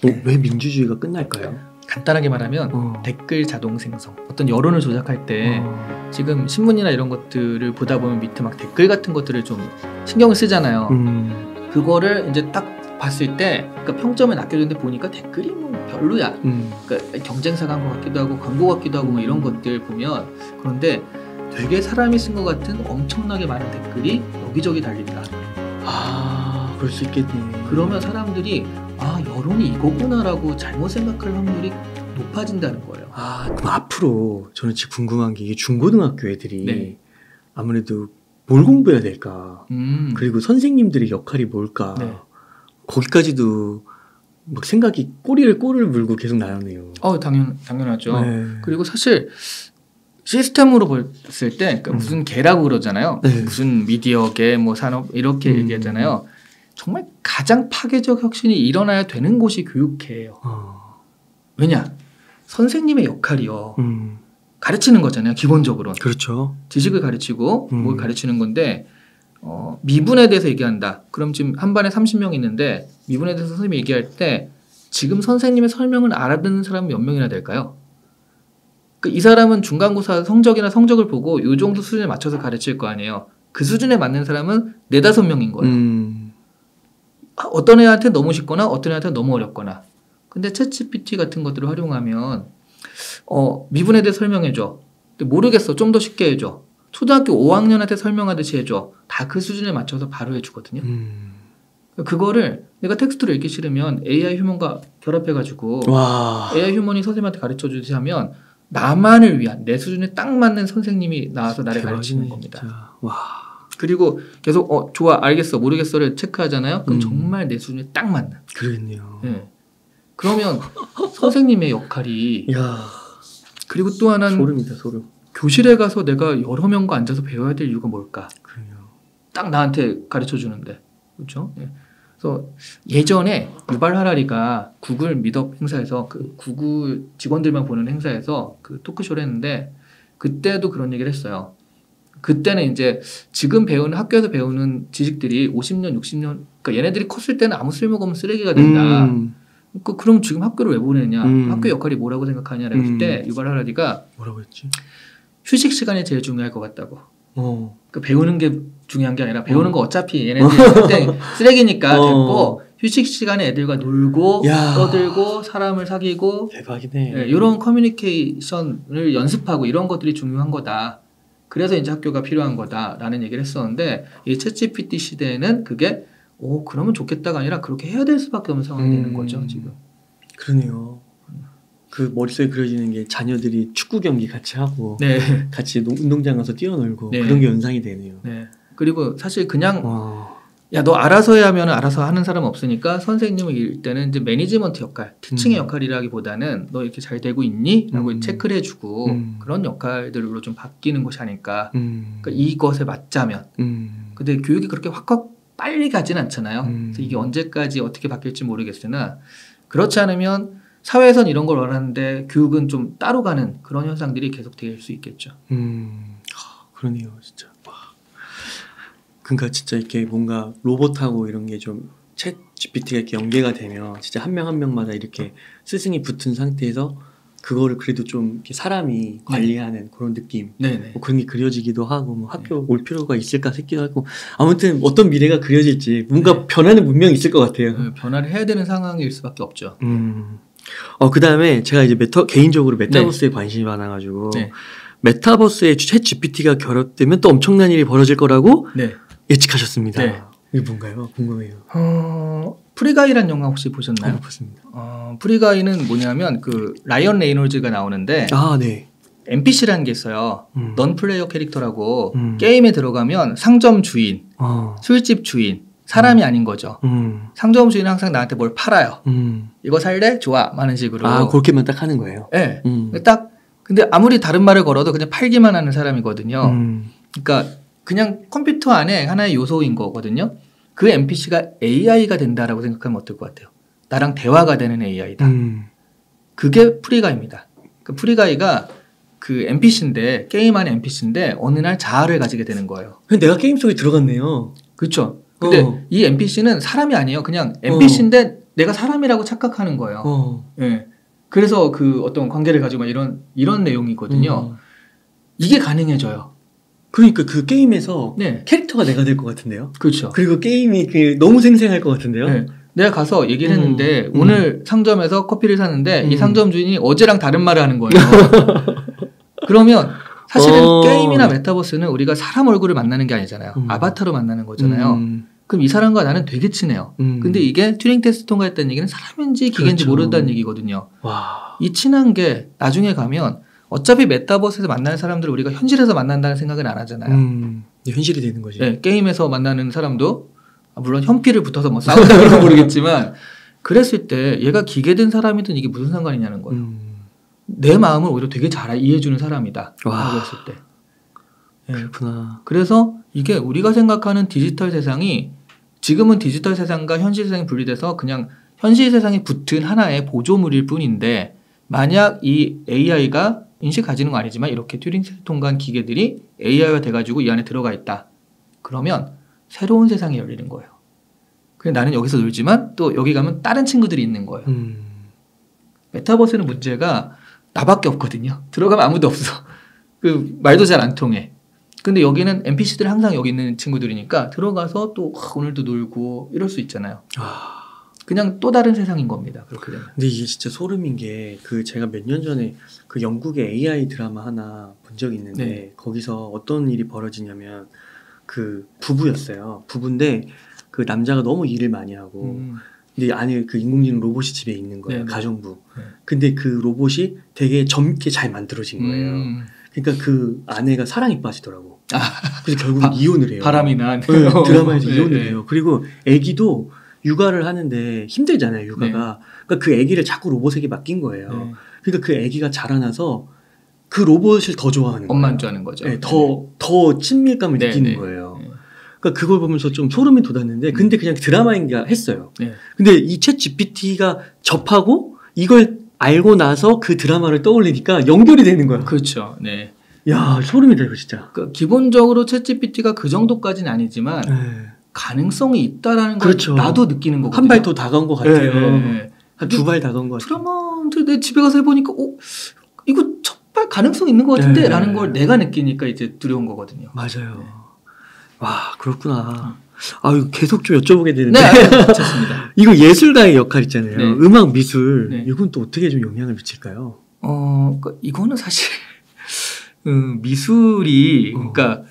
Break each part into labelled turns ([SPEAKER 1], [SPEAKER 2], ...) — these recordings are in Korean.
[SPEAKER 1] 왜 민주주의가 끝날까요?
[SPEAKER 2] 간단하게 말하면 댓글 자동 생성. 어떤 여론을 조작할 때 지금 신문이나 이런 것들을 보다 보면 밑에 막 댓글 같은 것들을 좀 신경을 쓰잖아요. 그거를 이제 딱 봤을 때 그러니까 평점을 낮겨줬는데 보니까 댓글이 뭐 별로야. 그러니까 경쟁사가 한 것 같기도 하고 광고 같기도 하고 뭐 이런 것들 보면 그런데 되게 사람이 쓴 것 같은 엄청나게 많은 댓글이 여기저기 달린다.
[SPEAKER 1] 아, 그럴 수 있겠네.
[SPEAKER 2] 그러면 사람들이 여론이 이거구나라고 잘못 생각할 확률이 높아진다는 거예요.
[SPEAKER 1] 그럼 앞으로 저는 지금 궁금한 게 이게 중고등학교 애들이 아무래도 뭘 공부해야 될까? 그리고 선생님들의 역할이 뭘까? 거기까지도 막 생각이 꼬리를 물고 계속 나오네요.
[SPEAKER 2] 당연하죠. 그리고 사실 시스템으로 봤을 때 그러니까 무슨 개라고 그러잖아요. 무슨 미디어계, 뭐 산업 이렇게 얘기하잖아요. 정말 가장 파괴적 혁신이 일어나야 되는 곳이 교육계예요. 왜냐? 선생님의 역할이요. 가르치는 거잖아요. 기본적으로.
[SPEAKER 1] 그렇죠.
[SPEAKER 2] 지식을 가르치고 뭘 가르치는 건데 미분에 대해서 얘기한다. 그럼 지금 한 반에 30명 있는데 미분에 대해서 선생님이 얘기할 때 지금 선생님의 설명을 알아듣는 사람은 몇 명이나 될까요? 이 사람은 중간고사 성적을 보고 이 정도 수준에 맞춰서 가르칠 거 아니에요. 그 수준에 맞는 사람은 4-5명인 거예요. 어떤 애한테 너무 쉽거나 어떤 애한테 너무 어렵거나. 근데 챗GPT 같은 것들을 활용하면 미분에 대해 설명해줘. 근데 모르겠어. 좀 더 쉽게 해줘. 초등학교 5학년한테 설명하듯이 해줘. 다 그 수준에 맞춰서 바로 해주거든요. 그거를 내가 텍스트로 읽기 싫으면 AI 휴먼과 결합해가지고 AI 휴먼이 선생님한테 가르쳐주듯이 하면 나만을 위한 내 수준에 딱 맞는 선생님이 나와서 나를 가르치는 겁니다. 그리고 계속 좋아 알겠어 모르겠어를 체크하잖아요. 그럼 정말 내 수준에 딱 맞는.
[SPEAKER 1] 그러겠네요.
[SPEAKER 2] 그러면 선생님의 역할이 그리고 또 하나는
[SPEAKER 1] 소름이다 소름.
[SPEAKER 2] 교실에 가서 내가 여러 명과 앉아서 배워야 될 이유가 뭘까?
[SPEAKER 1] 그래요.
[SPEAKER 2] 딱 나한테 가르쳐 주는데 그렇죠? 그래서 예전에 유발 하라리가 구글 미드업 행사에서 그 구글 직원들만 보는 행사에서 그 토크쇼를 했는데 그때도 그런 얘기를 했어요. 그때는 이제 지금 배우는 학교에서 배우는 지식들이 50년, 60년 그러니까 얘네들이 컸을 때는 아무 쓸모가 없는 쓰레기가 된다. 그럼 지금 학교를 왜 보내느냐? 학교 역할이 뭐라고 생각하냐라고 했을 때 유발 하라리가
[SPEAKER 1] 뭐라고 했지?
[SPEAKER 2] 휴식 시간이 제일 중요할 것 같다고. 그 배우는 게 중요한 게 아니라 배우는 거 어차피 얘네들 쓰레기니까 됐고 휴식 시간에 애들과 놀고 떠들고 사람을 사귀고
[SPEAKER 1] 대박이네.
[SPEAKER 2] 이런 커뮤니케이션을 연습하고 이런 것들이 중요한 거다. 그래서 이제 학교가 필요한 거다라는 얘기를 했었는데 이 챗GPT 시대에는 그게 그러면 좋겠다가 아니라 그렇게 해야 될 수밖에 없는 상황이 되는 거죠 지금.
[SPEAKER 1] 그러네요. 그 머릿속에 그려지는 게 자녀들이 축구 경기 같이 하고 같이 운동장 가서 뛰어놀고 그런 게 연상이 되네요.
[SPEAKER 2] 그리고 사실 그냥 야 너 알아서 해야 하면 알아서 하는 사람 없으니까 선생님을 일 때는 이제 매니지먼트 역할, 티칭의 역할이라기보다는 너 이렇게 잘 되고 있니? 라고 체크를 해주고 그런 역할들로 좀 바뀌는 것이 아닐까. 그러니까 이것에 맞자면. 근데 교육이 그렇게 확 빨리 가진 않잖아요. 그래서 이게 언제까지 어떻게 바뀔지 모르겠으나 그렇지 않으면 사회에선 이런 걸 원하는데 교육은 좀 따로 가는 그런 현상들이 계속 될 수 있겠죠.
[SPEAKER 1] 그러네요, 진짜. 그러니까 진짜 이렇게 뭔가 로봇하고 이런 게 좀 챗 GPT가 이렇게 연계가 되면 진짜 한 명 한 명마다 이렇게 스승이 붙은 상태에서 그거를 그래도 좀 이렇게 사람이 관리하는 그런 느낌, 뭐 그런 게 그려지기도 하고 뭐 학교 올 필요가 있을까 싶기도 하고 아무튼 어떤 미래가 그려질지 뭔가 변화는 분명히 있을 것 같아요.
[SPEAKER 2] 변화를 해야 되는 상황일 수밖에 없죠.
[SPEAKER 1] 그 다음에 제가 이제 개인적으로 메타버스에 관심이 많아가지고 메타버스에 챗 GPT가 결합되면 또 엄청난 일이 벌어질 거라고 예측하셨습니다. 이게 뭔가요? 궁금해요.
[SPEAKER 2] 프리가이란 영화 혹시 보셨나요?
[SPEAKER 1] 봤습니다.
[SPEAKER 2] 프리가이는 뭐냐면 그 라이언 레이놀즈가 나오는데 NPC라는 게 있어요. 넌 플레이어 캐릭터라고 게임에 들어가면 상점 주인, 술집 주인, 사람이 아닌 거죠. 상점 주인은 항상 나한테 뭘 팔아요. 이거 살래? 좋아. 하는 식으로.
[SPEAKER 1] 그렇게만 딱 하는 거예요?
[SPEAKER 2] 네. 근데 아무리 다른 말을 걸어도 그냥 팔기만 하는 사람이거든요. 그러니까 그냥 컴퓨터 안에 하나의 요소인 거거든요. 그 NPC가 AI가 된다라고 생각하면 어떨 것 같아요? 나랑 대화가 되는 AI다. 그게 프리가이입니다. 그 프리가이가 그 NPC인데 게임 안에 NPC인데 어느 날 자아를 가지게 되는 거예요.
[SPEAKER 1] 근데 내가 게임 속에 들어갔네요.
[SPEAKER 2] 그렇죠. 근데 이 NPC는 사람이 아니에요. 그냥 NPC인데 내가 사람이라고 착각하는 거예요. 예. 그래서 그 어떤 관계를 가지고 막 이런 내용이거든요. 이게 가능해져요.
[SPEAKER 1] 그러니까 그 게임에서
[SPEAKER 2] 네.
[SPEAKER 1] 캐릭터가 내가 될 것 같은데요.
[SPEAKER 2] 그렇죠.
[SPEAKER 1] 그리고 게임이 너무 생생할 것 같은데요.
[SPEAKER 2] 네. 내가 가서 얘기를 했는데 오늘 상점에서 커피를 샀는데 이 상점 주인이 어제랑 다른 말을 하는 거예요. 그러면 사실은 게임이나 메타버스는 우리가 사람 얼굴을 만나는 게 아니잖아요. 아바타로 만나는 거잖아요. 그럼 이 사람과 나는 되게 친해요. 근데 이게 튜링 테스트 통과했다는 얘기는 사람인지 기계인지
[SPEAKER 1] 그렇죠.
[SPEAKER 2] 모른다는 얘기거든요.
[SPEAKER 1] 와.
[SPEAKER 2] 이 친한 게 나중에 가면 어차피 메타버스에서 만나는 사람들을 우리가 현실에서 만난다는 생각은 안 하잖아요.
[SPEAKER 1] 현실이 되는 거지.
[SPEAKER 2] 네, 게임에서 만나는 사람도 물론 현피를 붙어서 뭐 싸운다 그런 건 모르겠지만 그랬을 때 얘가 기계된 사람이든 이게 무슨 상관이냐는 거예요. 내 마음을 오히려 되게 잘 이해해주는 사람이다. 라고 했을 때. 네.
[SPEAKER 1] 그렇구나.
[SPEAKER 2] 그래서 이게 우리가 생각하는 디지털 세상이 지금은 디지털 세상과 현실 세상이 분리돼서 그냥 현실 세상에 붙은 하나의 보조물일 뿐인데 만약 이 AI가 인식 가지는 건 아니지만 이렇게 튜링 테스트 통과한 기계들이 AI가 돼가지고 이 안에 들어가 있다. 그러면 새로운 세상이 열리는 거예요. 그래 나는 여기서 놀지만 또 여기 가면 다른 친구들이 있는 거예요. 메타버스는 문제가 나밖에 없거든요. 들어가면 아무도 없어. 그 말도 잘 안 통해. 근데 여기는 NPC들이 항상 여기 있는 친구들이니까 들어가서 또 오늘도 놀고 이럴 수 있잖아요. 그냥 또 다른 세상인 겁니다. 그렇게 되면.
[SPEAKER 1] 근데 이게 진짜 소름인 게 제가 몇 년 전에 그 영국의 AI 드라마 하나 본 적이 있는데
[SPEAKER 2] 네.
[SPEAKER 1] 거기서 어떤 일이 벌어지냐면 그 부부였어요. 부부인데 그 남자가 너무 일을 많이 하고 근데 안에 그 인공지능 로봇이 집에 있는 거예요.
[SPEAKER 2] 네네.
[SPEAKER 1] 가정부.
[SPEAKER 2] 네.
[SPEAKER 1] 근데 그 로봇이 되게 젊게 잘 만들어진 거예요. 그러니까 그 아내가 사랑에 빠지더라고. 그래서 결국 이혼을 해요.
[SPEAKER 2] 바람이 난.
[SPEAKER 1] 네, 드라마에서
[SPEAKER 2] 네,
[SPEAKER 1] 이혼을
[SPEAKER 2] 네.
[SPEAKER 1] 해요. 그리고 아기도 육아를 하는데 힘들잖아요, 육아가. 그러니까 그 아기를 자꾸 로봇에게 맡긴 거예요.
[SPEAKER 2] 네.
[SPEAKER 1] 그러니까 그 아기가 자라나서 그 로봇을 더 좋아하는 거예요.
[SPEAKER 2] 엄만 좋아하는 거죠.
[SPEAKER 1] 네, 더 친밀감을
[SPEAKER 2] 네,
[SPEAKER 1] 느끼는
[SPEAKER 2] 네.
[SPEAKER 1] 거예요.
[SPEAKER 2] 네.
[SPEAKER 1] 그러니까 그걸 보면서 좀 소름이 돋았는데 근데 그냥 드라마인가 했어요.
[SPEAKER 2] 네.
[SPEAKER 1] 근데 이 챗 GPT가 접하고 이걸 알고 나서 그 드라마를 떠올리니까 연결이 되는 거야.
[SPEAKER 2] 그렇죠. 네.
[SPEAKER 1] 야, 소름이다 이거 진짜.
[SPEAKER 2] 그러니까 기본적으로 챗GPT가 그 정도까지는 아니지만
[SPEAKER 1] 네.
[SPEAKER 2] 가능성이 있다라는 걸
[SPEAKER 1] 그렇죠.
[SPEAKER 2] 나도 느끼는 거거든요.
[SPEAKER 1] 한 발 더 다가온 것 같아요.
[SPEAKER 2] 네.
[SPEAKER 1] 한 두 발 다가온 것 같아요.
[SPEAKER 2] 드라마인데 내 집에 가서 해보니까 이거 첫발 가능성 있는 것 같은데
[SPEAKER 1] 네.
[SPEAKER 2] 라는 걸 내가 느끼니까 이제 두려운 거거든요.
[SPEAKER 1] 맞아요.
[SPEAKER 2] 네.
[SPEAKER 1] 와, 그렇구나. 이거 계속 좀 여쭤보게 되는데.
[SPEAKER 2] 네, 괜찮습니다.
[SPEAKER 1] 이거 예술가의 역할 있잖아요.
[SPEAKER 2] 네.
[SPEAKER 1] 음악, 미술.
[SPEAKER 2] 네.
[SPEAKER 1] 이건 또 어떻게 좀 영향을 미칠까요?
[SPEAKER 2] 그러니까 이거는 사실 미술이 그러니까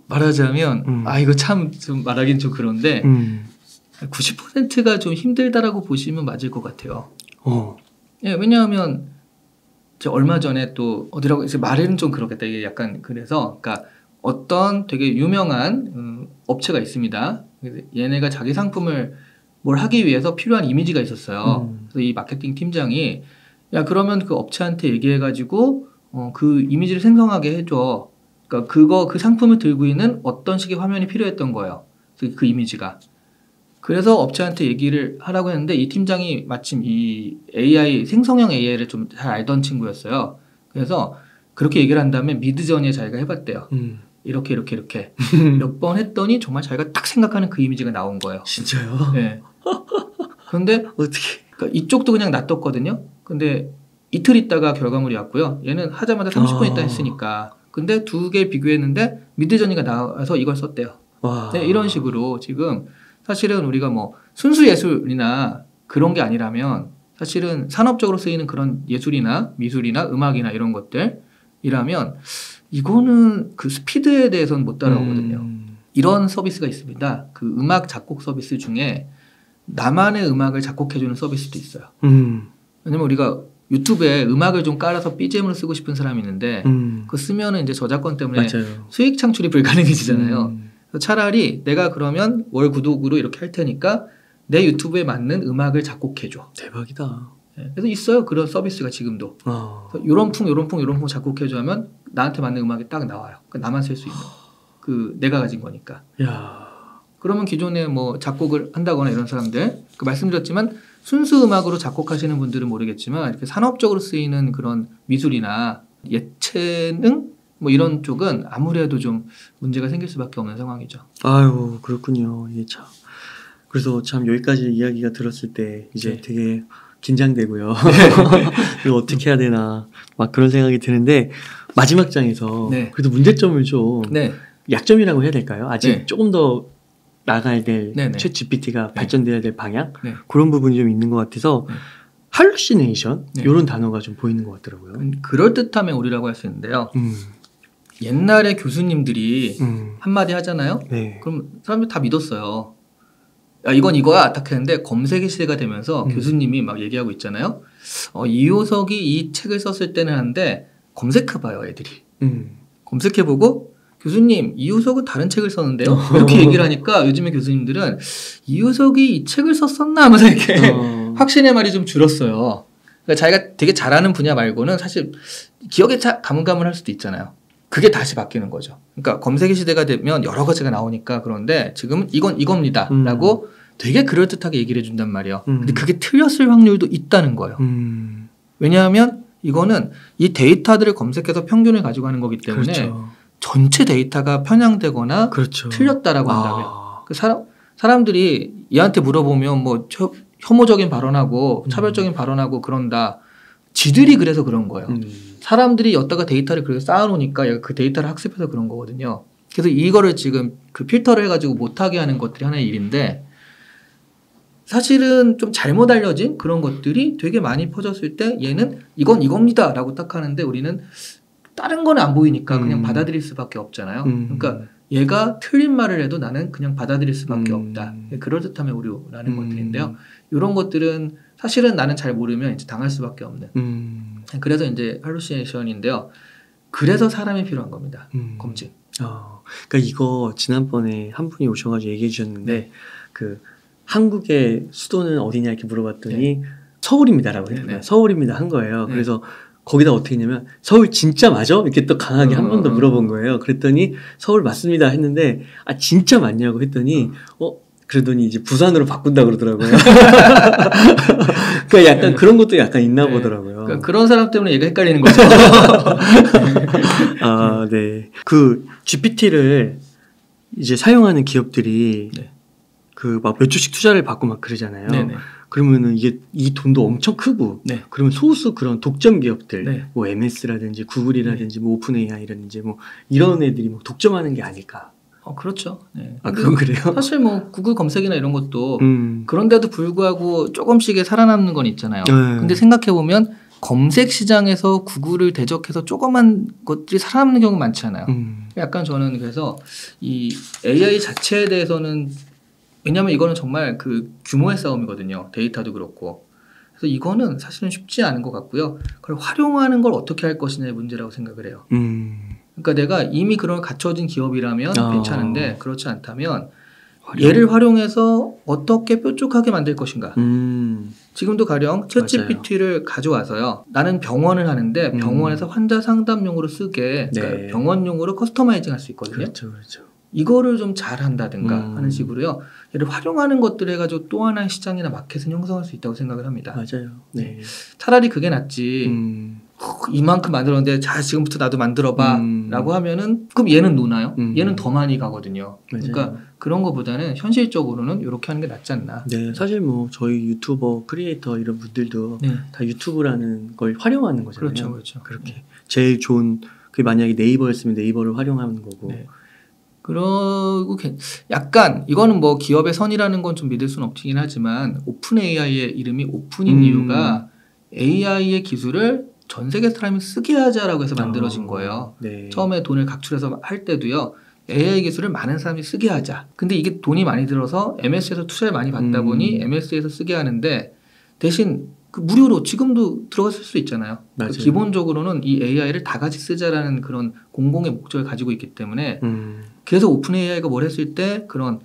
[SPEAKER 2] 말하자면 이거 참 좀 말하기는 좀 그런데 90%가 좀 힘들다라고 보시면 맞을 것 같아요. 예, 왜냐하면 제가 얼마 전에 또 어디라고 이제 말은 좀 그렇겠다. 이게 약간 그래서 그러니까 어떤 되게 유명한 업체가 있습니다. 그래서 얘네가 자기 상품을 뭘 하기 위해서 필요한 이미지가 있었어요. 그래서 이 마케팅 팀장이 야 그러면 그 업체한테 얘기해가지고 그 이미지를 생성하게 해줘. 그러니까 그 상품을 들고 있는 어떤 식의 화면이 필요했던 거예요. 그 이미지가. 그래서 업체한테 얘기를 하라고 했는데 이 팀장이 마침 이 AI 생성형 AI를 좀 잘 알던 친구였어요. 그래서 그렇게 얘기를 한 다음에 미드저니에 자기가 해봤대요. 이렇게 몇 번 했더니 정말 자기가 딱 생각하는 그 이미지가 나온 거예요.
[SPEAKER 1] 진짜요?
[SPEAKER 2] 네. 그런데
[SPEAKER 1] 어떻게?
[SPEAKER 2] 그러니까 이쪽도 그냥 놔뒀거든요. 근데 이틀 있다가 결과물이 왔고요. 얘는 하자마자 30분 있다 했으니까. 근데 두 개 비교했는데 미드저니가 나와서 이걸 썼대요.
[SPEAKER 1] 와.
[SPEAKER 2] 네, 이런 식으로 지금 사실은 우리가 뭐 순수 예술이나 그런 게 아니라면 사실은 산업적으로 쓰이는 그런 예술이나 미술이나 음악이나 이런 것들이라면 이거는 그 스피드에 대해서는 못 따라오거든요. 이런 서비스가 있습니다. 그 음악 작곡 서비스 중에 나만의 음악을 작곡해주는 서비스도 있어요. 왜냐면 우리가 유튜브에 음악을 좀 깔아서 BGM으로 쓰고 싶은 사람이 있는데 그거 쓰면은 이제 저작권 때문에
[SPEAKER 1] 맞아요.
[SPEAKER 2] 수익 창출이 불가능해지잖아요. 그래서 차라리 내가 그러면 월 구독으로 이렇게 할 테니까 내 유튜브에 맞는 음악을 작곡해줘.
[SPEAKER 1] 대박이다.
[SPEAKER 2] 네. 그래서 있어요. 그런 서비스가 지금도. 요런 풍 작곡해줘 하면 나한테 맞는 음악이 딱 나와요. 그러니까 나만 쓸 수 있는. 내가 가진 거니까.
[SPEAKER 1] 야.
[SPEAKER 2] 그러면 기존에 뭐 작곡을 한다거나 이런 사람들, 말씀드렸지만 순수 음악으로 작곡하시는 분들은 모르겠지만 이렇게 산업적으로 쓰이는 그런 미술이나 예체능 뭐 이런 쪽은 아무래도 좀 문제가 생길 수밖에 없는 상황이죠.
[SPEAKER 1] 아유, 그렇군요. 이게 참. 그래서 참 여기까지 이야기가 들었을 때 이제
[SPEAKER 2] 네.
[SPEAKER 1] 되게 긴장되고요. 이거 어떻게 해야 되나 막 그런 생각이 드는데 마지막 장에서
[SPEAKER 2] 네.
[SPEAKER 1] 그래도 문제점을 좀
[SPEAKER 2] 네.
[SPEAKER 1] 약점이라고 해야 될까요? 아직
[SPEAKER 2] 네.
[SPEAKER 1] 조금 더 나가야 될
[SPEAKER 2] 네, 네.
[SPEAKER 1] 챗 GPT가 발전돼야 될 방향
[SPEAKER 2] 네.
[SPEAKER 1] 그런 부분이 좀 있는 것 같아서
[SPEAKER 2] 네.
[SPEAKER 1] 할루시네이션
[SPEAKER 2] 네.
[SPEAKER 1] 이런 단어가 좀 보이는 것 같더라고요.
[SPEAKER 2] 그럴듯함의 오류라고 할 수 있는데요. 옛날에 교수님들이 한마디 하잖아요.
[SPEAKER 1] 네.
[SPEAKER 2] 그럼 사람들이 다 믿었어요. 야, 이건 이거야 딱 했는데 검색의 시대가 되면서 교수님이 막 얘기하고 있잖아요. 이효석이 이 책을 썼을 때는 하는데 검색해봐요 애들이. 검색해보고 교수님 이효석은 다른 책을 썼는데요. 이렇게 얘기를 하니까 요즘에 교수님들은 이효석이 이 책을 썼었나 하면서 이렇게 확신의 말이 좀 줄었어요. 그러니까 자기가 되게 잘하는 분야 말고는 사실 기억에 가물가물할 수도 있잖아요. 그게 다시 바뀌는 거죠. 그러니까 검색의 시대가 되면 여러 가지가 나오니까 그런데 지금은 이건 이겁니다 라고 되게 그럴듯하게 얘기를 해준단 말이에요. 근데 그게 틀렸을 확률도 있다는 거예요. 왜냐하면 이거는 이 데이터들을 검색해서 평균을 가지고 가는 거기 때문에
[SPEAKER 1] 그렇죠.
[SPEAKER 2] 전체 데이터가 편향되거나
[SPEAKER 1] 그렇죠.
[SPEAKER 2] 틀렸다라고 한다면 그 사람들이 얘한테 물어보면 뭐 혐오적인 발언하고 차별적인 발언하고 그런다. 지들이 그래서 그런 거예요. 사람들이 여기다가 데이터를 그렇게 쌓아놓으니까 얘가 그 데이터를 학습해서 그런 거거든요. 그래서 이거를 지금 그 필터를 해가지고 못하게 하는 것들이 하나의 일인데 사실은 좀 잘못 알려진 그런 것들이 되게 많이 퍼졌을 때 얘는 이건 이겁니다 라고 딱 하는데 우리는 다른 건 안 보이니까 그냥 받아들일 수밖에 없잖아요. 그러니까 얘가 틀린 말을 해도 나는 그냥 받아들일 수밖에 없다. 그럴듯함의 오류라는 것들인데요. 이런 것들은 사실은 나는 잘 모르면 이제 당할 수밖에 없는. 그래서 이제 할루시네이션인데요. 그래서 사람이 필요한 겁니다. 검증.
[SPEAKER 1] 그러니까 이거 지난번에 한 분이 오셔가지고 얘기해 주셨는데
[SPEAKER 2] 네.
[SPEAKER 1] 그 한국의 수도는 어디냐 이렇게 물어봤더니
[SPEAKER 2] 네.
[SPEAKER 1] 서울입니다라고 했거든요.
[SPEAKER 2] 네.
[SPEAKER 1] 서울입니다 한 거예요.
[SPEAKER 2] 네.
[SPEAKER 1] 그래서 거기다 어떻게 했냐면 서울 진짜 맞아? 이렇게 또 강하게 한 번 더 물어본 거예요. 그랬더니 서울 맞습니다 했는데 진짜 맞냐고 했더니 그러더니 이제 부산으로 바꾼다 그러더라고요. 그러니까 약간 그런 것도 약간 있나
[SPEAKER 2] 네.
[SPEAKER 1] 보더라고요.
[SPEAKER 2] 그러니까 그런 사람 때문에 얘가 헷갈리는 거죠.
[SPEAKER 1] 네. 그 GPT를 이제 사용하는 기업들이
[SPEAKER 2] 네.
[SPEAKER 1] 그 막 몇 주씩 투자를 받고 막 그러잖아요.
[SPEAKER 2] 네네.
[SPEAKER 1] 그러면은 이게 이 돈도 엄청 크고,
[SPEAKER 2] 네.
[SPEAKER 1] 그러면 소수 그런 독점 기업들,
[SPEAKER 2] 네.
[SPEAKER 1] 뭐 MS라든지 구글이라든지 뭐 오픈AI라든지 뭐 이런 애들이 뭐 독점하는 게 아닐까.
[SPEAKER 2] 그렇죠. 네.
[SPEAKER 1] 그건 그래요?
[SPEAKER 2] 사실 뭐 구글 검색이나 이런 것도
[SPEAKER 1] 음.
[SPEAKER 2] 그런데도 불구하고 조금씩의 살아남는 건 있잖아요.
[SPEAKER 1] 네.
[SPEAKER 2] 근데 생각해보면 검색 시장에서 구글을 대적해서 조그만 것들이 살아남는 경우가 많지 않아요. 약간 저는 그래서 이 AI 자체에 대해서는 왜냐하면 이거는 정말 그 규모의 싸움이거든요. 데이터도 그렇고. 그래서 이거는 사실은 쉽지 않은 것 같고요. 그걸 활용하는 걸 어떻게 할 것이냐의 문제라고 생각을 해요. 그러니까 내가 이미 그런 갖춰진 기업이라면 괜찮은데 그렇지 않다면 얘를 활용해서 어떻게 뾰족하게 만들 것인가. 지금도 가령 챗GPT를 가져와서요. 나는 병원을 하는데 병원에서 환자 상담용으로 쓰게 그러니까
[SPEAKER 1] 네.
[SPEAKER 2] 병원용으로 커스터마이징 할 수 있거든요.
[SPEAKER 1] 그렇죠, 그렇죠.
[SPEAKER 2] 이거를 좀 잘한다든가 하는 식으로요. 얘를 활용하는 것들을 해가지고 또 하나의 시장이나 마켓을 형성할 수 있다고 생각을 합니다.
[SPEAKER 1] 맞아요. 네.
[SPEAKER 2] 차라리 그게 낫지. 이만큼 만들었는데 자 지금부터 나도 만들어봐 라고 하면은 그럼 얘는 노나요? 얘는 더 많이 가거든요.
[SPEAKER 1] 맞아요.
[SPEAKER 2] 그러니까 그런 것보다는 현실적으로는 이렇게 하는 게 낫지 않나.
[SPEAKER 1] 네, 사실 뭐 저희 유튜버, 크리에이터 이런 분들도
[SPEAKER 2] 네.
[SPEAKER 1] 다 유튜브라는 걸 활용하는 거잖아요.
[SPEAKER 2] 그렇죠, 그렇죠.
[SPEAKER 1] 그렇게 제일 좋은 그 만약에 네이버였으면 네이버를 활용하는 거고.
[SPEAKER 2] 네. 그리고 약간 이거는 뭐 기업의 선이라는 건 좀 믿을 수는 없긴 하지만 오픈 AI의 이름이 오픈인 이유가 AI의 기술을 전 세계 사람이 쓰게 하자라고 해서 만들어진 거예요.
[SPEAKER 1] 네.
[SPEAKER 2] 처음에 돈을 각출해서 할 때도요. AI 기술을 많은 사람이 쓰게 하자. 근데 이게 돈이 많이 들어서 MS에서 투자를 많이 받다 보니 MS에서 쓰게 하는데 대신 그 무료로 지금도 들어가 쓸 수 있잖아요.
[SPEAKER 1] 맞아요.
[SPEAKER 2] 기본적으로는 이 AI를 다 같이 쓰자라는 그런 공공의 목적을 가지고 있기 때문에 그래서 오픈 AI가 뭘 했을 때 그런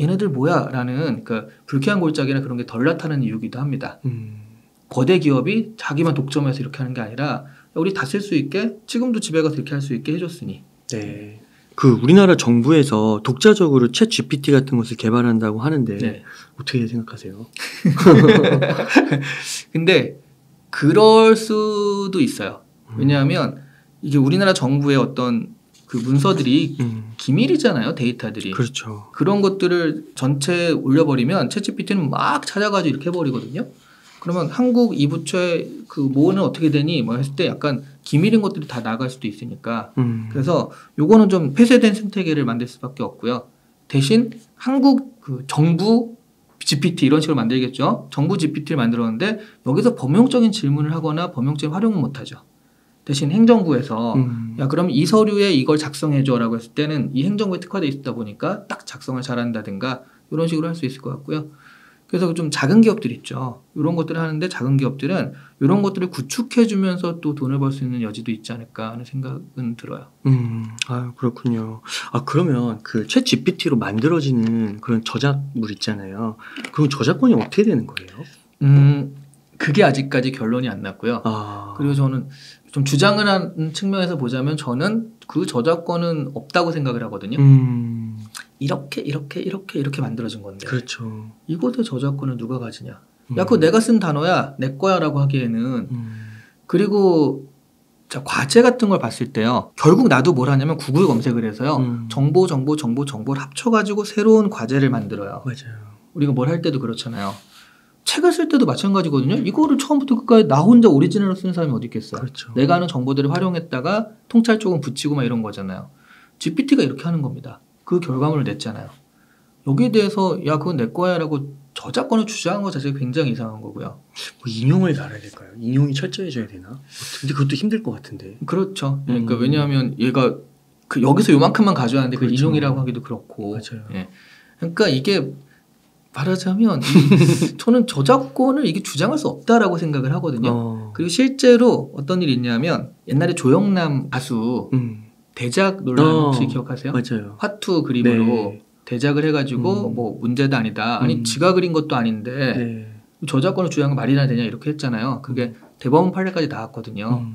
[SPEAKER 2] 얘네들 뭐야 라는 그 불쾌한 골짜기나 그런 게 덜 나타나는 이유기도 합니다. 거대 기업이 자기만 독점해서 이렇게 하는 게 아니라 우리 다 쓸 수 있게 지금도 집에 가서 이렇게 할 수 있게 해줬으니.
[SPEAKER 1] 네. 그 우리나라 정부에서 독자적으로 챗 GPT 같은 것을 개발한다고 하는데
[SPEAKER 2] 네.
[SPEAKER 1] 어떻게 생각하세요?
[SPEAKER 2] 근데 그럴 수도 있어요. 왜냐하면 이게 우리나라 정부의 어떤 그 문서들이 기밀이잖아요. 데이터들이.
[SPEAKER 1] 그렇죠.
[SPEAKER 2] 그런 것들을 전체 올려버리면 챗GPT는 막 찾아가지고 이렇게 해버리거든요. 그러면 한국 이 부처의 그 뭐는 어떻게 되니 뭐 했을 때 약간 기밀인 것들이 다 나갈 수도 있으니까 그래서 요거는 좀 폐쇄된 생태계를 만들 수밖에 없고요. 대신 한국 그 정부 GPT 이런 식으로 만들겠죠. 정부 GPT를 만들었는데 여기서 범용적인 질문을 하거나 범용적인 활용은 못하죠. 대신 행정부에서 야 그럼 이 서류에 이걸 작성해줘라고 했을 때는 이 행정부에 특화되어 있다 보니까 딱 작성을 잘한다든가 이런 식으로 할 수 있을 것 같고요. 그래서 좀 작은 기업들 있죠. 이런 것들을 하는데 작은 기업들은 이런 것들을 구축해주면서 또 돈을 벌 수 있는 여지도 있지 않을까 하는 생각은 들어요.
[SPEAKER 1] 아 그렇군요. 아 그러면 그 챗 GPT로 만들어지는 그런 저작물 있잖아요. 그럼 저작권이 어떻게 되는 거예요?
[SPEAKER 2] 그게 아직까지 결론이 안 났고요. 그리고 저는 좀 주장을 하는 측면에서 보자면 저는 그 저작권은 없다고 생각을 하거든요. 이렇게 만들어진 건데.
[SPEAKER 1] 그렇죠.
[SPEAKER 2] 이것의 저작권을 누가 가지냐. 야, 그거 내가 쓴 단어야. 내 거야라고 하기에는. 그리고 자, 과제 같은 걸 봤을 때요. 결국 나도 뭘 하냐면 구글 검색을 해서요. 정보를 합쳐가지고 새로운 과제를 만들어요.
[SPEAKER 1] 맞아요.
[SPEAKER 2] 우리가 뭘 할 때도 그렇잖아요. 책을 쓸 때도 마찬가지거든요. 이거를 처음부터 끝까지 나 혼자 오리지널로 쓰는 사람이 어디 있겠어요.
[SPEAKER 1] 그렇죠.
[SPEAKER 2] 내가 아는 정보들을 활용했다가 통찰 조금 붙이고 막 이런 거잖아요. GPT가 이렇게 하는 겁니다. 그 결과물을 냈잖아요. 여기에 대해서 야 그건 내 거야 라고 저작권을 주장한 것 자체가 굉장히 이상한 거고요.
[SPEAKER 1] 뭐 인용을 달아야 될까요? 인용이 철저해져야 되나? 근데 그것도 힘들 것 같은데.
[SPEAKER 2] 그렇죠. 그러니까 왜냐하면 얘가 그 여기서 요만큼만 가져왔는데
[SPEAKER 1] 그렇죠.
[SPEAKER 2] 그 인용이라고 하기도 그렇고.
[SPEAKER 1] 맞아요.
[SPEAKER 2] 예. 그러니까 이게 말하자면 저는 저작권을 이게 주장할 수 없다라고 생각을 하거든요. 그리고 실제로 어떤 일이 있냐면 옛날에 조영남 가수 대작 논란 혹시 기억하세요?
[SPEAKER 1] 맞아요.
[SPEAKER 2] 화투 그림으로
[SPEAKER 1] 네.
[SPEAKER 2] 대작을 해가지고 뭐 문제도 아니다. 아니 지가 그린 것도 아닌데
[SPEAKER 1] 네.
[SPEAKER 2] 저작권을 주장하는 말이나 되냐 이렇게 했잖아요. 그게 대법원 판례까지 나왔거든요.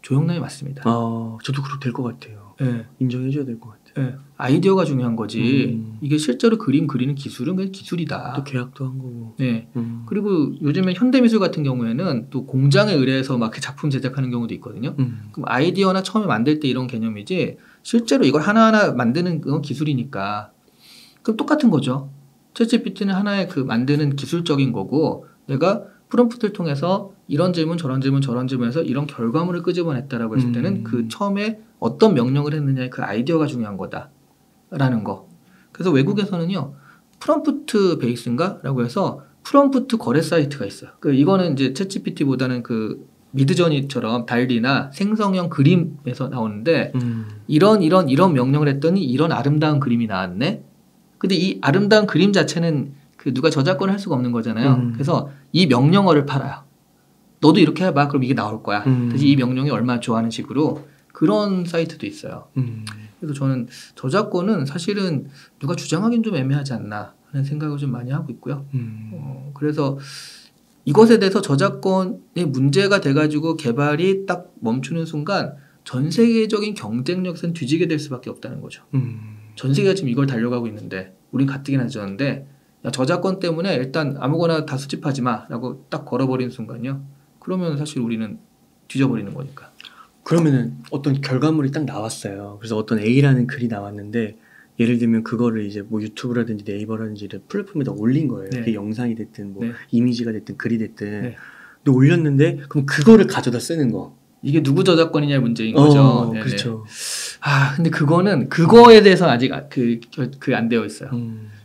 [SPEAKER 2] 조영남이 맞습니다.
[SPEAKER 1] 저도 그렇게 될 것 같아요.
[SPEAKER 2] 네.
[SPEAKER 1] 인정해줘야 될 것 같아요.
[SPEAKER 2] 네. 아이디어가 중요한 거지. 이게 실제로 그림 그리는 기술은 그냥 기술이다.
[SPEAKER 1] 또 계약도 한 거고.
[SPEAKER 2] 네. 그리고 요즘에 현대미술 같은 경우에는 또 공장에 의뢰해서 막 작품 제작하는 경우도 있거든요. 그럼 아이디어나 처음에 만들 때 이런 개념이지 실제로 이걸 하나하나 만드는 건 기술이니까. 그럼 똑같은 거죠. 챗GPT는 하나의 그 만드는 기술적인 거고 내가 프롬프트를 통해서 이런 질문 저런 질문에서 이런 결과물을 끄집어냈다라고 했을 때는 그 처음에 어떤 명령을 했느냐의 그 아이디어가 중요한 거다라는 거. 그래서 외국에서는요. 프롬프트 베이스인가? 라고 해서 프롬프트 거래 사이트가 있어요. 이거는 이제 챗GPT보다는 그 미드저니처럼 달리나 생성형 그림에서 나오는데 이런 명령을 했더니 이런 아름다운 그림이 나왔네. 근데 이 아름다운 그림 자체는 그 누가 저작권을 할 수가 없는 거잖아요. 그래서 이 명령어를 팔아요. 너도 이렇게 해봐. 그럼 이게 나올 거야. 그래서 이 명령이 얼마나 좋아하는 식으로 그런 사이트도 있어요. 그래서 저는 저작권은 사실은 누가 주장하기는 좀 애매하지 않나 하는 생각을 좀 많이 하고 있고요. 그래서 이것에 대해서 저작권이 문제가 돼가지고 개발이 딱 멈추는 순간 전 세계적인 경쟁력에서는 뒤지게 될 수밖에 없다는 거죠. 전 세계가 지금 이걸 달려가고 있는데 우린 가뜩이나 늦었는데 야, 저작권 때문에 일단 아무거나 다 수집하지 마라고 딱 걸어버리는 순간요. 그러면 사실 우리는 뒤져버리는 거니까.
[SPEAKER 1] 그러면은 어떤 결과물이 딱 나왔어요. 그래서 어떤 A라는 글이 나왔는데 예를 들면 그거를 이제 뭐 유튜브라든지 네이버라든지 이런 플랫폼에다 올린 거예요.
[SPEAKER 2] 네.
[SPEAKER 1] 그게 영상이 됐든 뭐
[SPEAKER 2] 네.
[SPEAKER 1] 이미지가 됐든 글이 됐든.
[SPEAKER 2] 네.
[SPEAKER 1] 근데 올렸는데 그럼 그거를 가져다 쓰는 거.
[SPEAKER 2] 이게 누구 저작권이냐의 문제인 거죠. 네네.
[SPEAKER 1] 그렇죠.
[SPEAKER 2] 근데 그거는 그거에 대해서 아직 안 되어 있어요.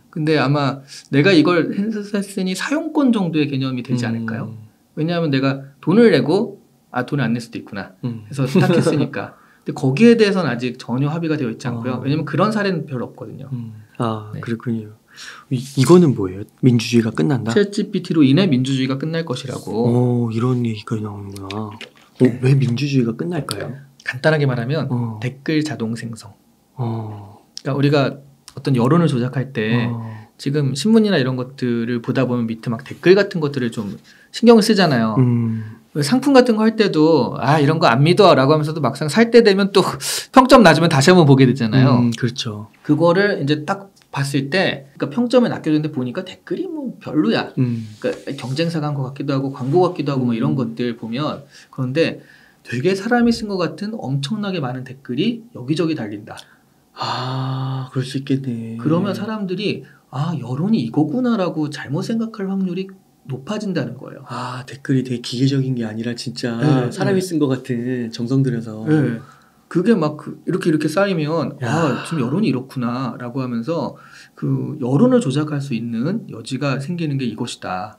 [SPEAKER 2] 근데 아마 내가 이걸 했으니 사용권 정도의 개념이 되지 않을까요? 왜냐하면 내가 돈을 내고 돈을 안 낼 수도 있구나. 그래서 딱 했으니까. 근데 거기에 대해서는 아직 전혀 합의가 되어 있지 않고요. 왜냐하면 그런 사례는 별로 없거든요.
[SPEAKER 1] 네. 그렇군요. 이거는 뭐예요? 민주주의가 끝난다?
[SPEAKER 2] 챗GPT로 인해 민주주의가 끝날 것이라고.
[SPEAKER 1] 이런 얘기가 나오는구나.
[SPEAKER 2] 네.
[SPEAKER 1] 왜 민주주의가 끝날까요?
[SPEAKER 2] 간단하게 말하면 댓글 자동 생성. 그러니까 우리가 어떤 여론을 조작할 때 지금 신문이나 이런 것들을 보다 보면 밑에 막 댓글 같은 것들을 좀 신경을 쓰잖아요. 상품 같은 거 할 때도 이런 거 안 믿어 라고 하면서도 막상 살 때 되면 또 평점 낮으면 다시 한번 보게 되잖아요.
[SPEAKER 1] 그렇죠.
[SPEAKER 2] 그거를 이제 딱 봤을 때 그러니까 평점을 낮겨줬는데 보니까 댓글이 뭐 별로야. 그러니까 경쟁사가 한 것 같기도 하고 광고 같기도 하고 뭐 이런 것들 보면 그런데 되게 사람이 쓴 것 같은 엄청나게 많은 댓글이 여기저기 달린다.
[SPEAKER 1] 아, 그럴 수 있겠네.
[SPEAKER 2] 그러면 사람들이 아, 여론이 이거구나라고 잘못 생각할 확률이 높아진다는 거예요.
[SPEAKER 1] 아, 댓글이 되게 기계적인 게 아니라 진짜
[SPEAKER 2] 네,
[SPEAKER 1] 사람이
[SPEAKER 2] 네.
[SPEAKER 1] 쓴 것 같은 정성 들여서.
[SPEAKER 2] 네. 그게 막 이렇게 쌓이면
[SPEAKER 1] 야.
[SPEAKER 2] 아, 지금 여론이 이렇구나라고 하면서 그 여론을 조작할 수 있는 여지가 생기는 게 이것이다.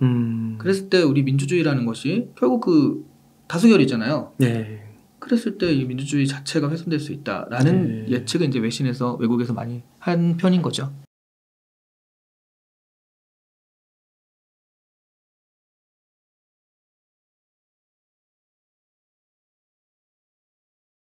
[SPEAKER 2] 그랬을 때 우리 민주주의라는 것이 결국 그 다수결이잖아요.
[SPEAKER 1] 네.
[SPEAKER 2] 그랬을 때 이 민주주의 자체가 훼손될 수 있다라는
[SPEAKER 1] 네.
[SPEAKER 2] 예측을 이제 외신에서 외국에서 많이 한 편인 거죠.